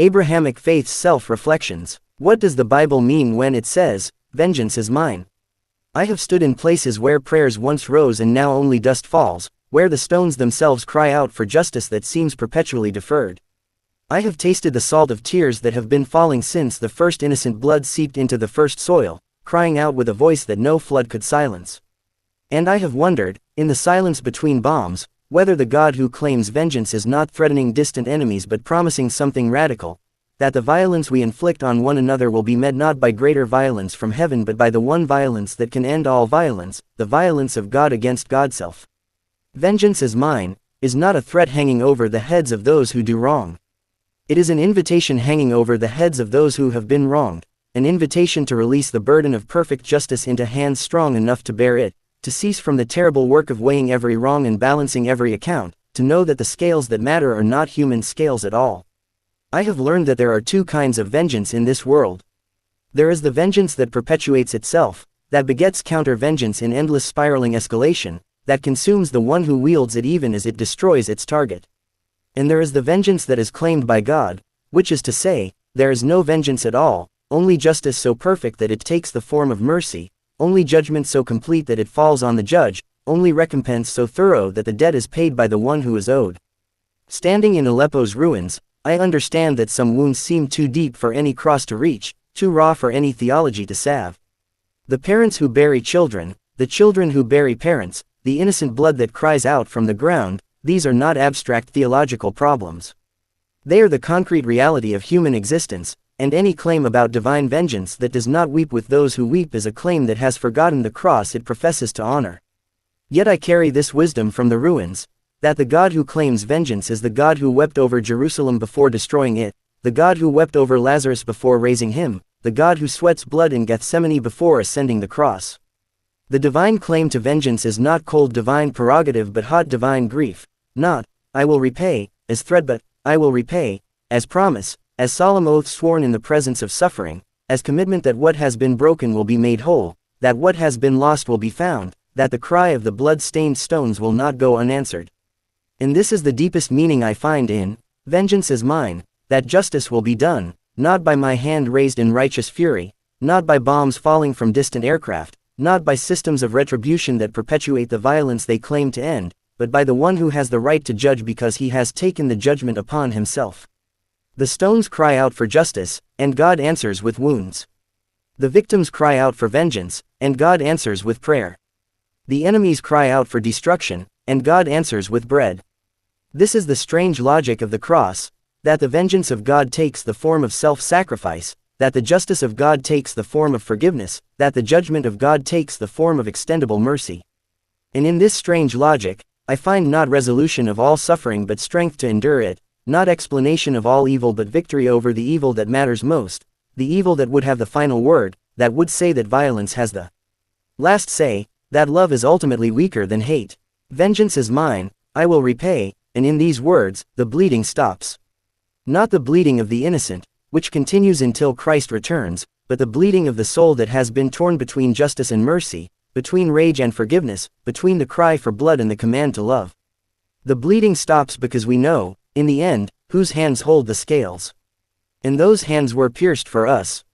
Abrahamic Faith's Self-Reflections. What does the Bible mean when it says, "Vengeance is mine"? I have stood in places where prayers once rose and now only dust falls, where the stones themselves cry out for justice that seems perpetually deferred. I have tasted the salt of tears that have been falling since the first innocent blood seeped into the first soil, crying out with a voice that no flood could silence. And I have wondered, in the silence between bombs, whether the God who claims vengeance is not threatening distant enemies but promising something radical, that the violence we inflict on one another will be met not by greater violence from heaven but by the one violence that can end all violence, the violence of God against Godself. Vengeance is mine, is not a threat hanging over the heads of those who do wrong. It is an invitation hanging over the heads of those who have been wronged, an invitation to release the burden of perfect justice into hands strong enough to bear it, to cease from the terrible work of weighing every wrong and balancing every account, to know that the scales that matter are not human scales at all. I have learned that there are two kinds of vengeance in this world. There is the vengeance that perpetuates itself, that begets counter-vengeance in endless spiraling escalation, that consumes the one who wields it even as it destroys its target. And there is the vengeance that is claimed by God, which is to say, there is no vengeance at all, only justice so perfect that it takes the form of mercy, only judgment so complete that it falls on the judge, only recompense so thorough that the debt is paid by the one who is owed. Standing in Aleppo's ruins, I understand that some wounds seem too deep for any cross to reach, too raw for any theology to salve. The parents who bury children, the children who bury parents, the innocent blood that cries out from the ground, these are not abstract theological problems. They are the concrete reality of human existence, and any claim about divine vengeance that does not weep with those who weep is a claim that has forgotten the cross it professes to honor. Yet I carry this wisdom from the ruins, that the God who claims vengeance is the God who wept over Jerusalem before destroying it, the God who wept over Lazarus before raising him, the God who sweats blood in Gethsemane before ascending the cross. The divine claim to vengeance is not cold divine prerogative but hot divine grief, not, "I will repay," as threat but, "I will repay," as promise, as solemn oath sworn in the presence of suffering, as commitment that what has been broken will be made whole, that what has been lost will be found, that the cry of the blood-stained stones will not go unanswered. And this is the deepest meaning I find in, "Vengeance is mine," that justice will be done, not by my hand raised in righteous fury, not by bombs falling from distant aircraft, not by systems of retribution that perpetuate the violence they claim to end, but by the one who has the right to judge because he has taken the judgment upon himself. The stones cry out for justice, and God answers with wounds. The victims cry out for vengeance, and God answers with prayer. The enemies cry out for destruction, and God answers with bread. This is the strange logic of the cross, that the vengeance of God takes the form of self-sacrifice, that the justice of God takes the form of forgiveness, that the judgment of God takes the form of extendable mercy. And in this strange logic, I find not resolution of all suffering but strength to endure it, not explanation of all evil but victory over the evil that matters most, the evil that would have the final word, that would say that violence has the last say, that love is ultimately weaker than hate. Vengeance is mine, I will repay, and in these words, the bleeding stops. Not the bleeding of the innocent, which continues until Christ returns, but the bleeding of the soul that has been torn between justice and mercy, between rage and forgiveness, between the cry for blood and the command to love. The bleeding stops because we know, in the end, whose hands hold the scales. And those hands were pierced for us.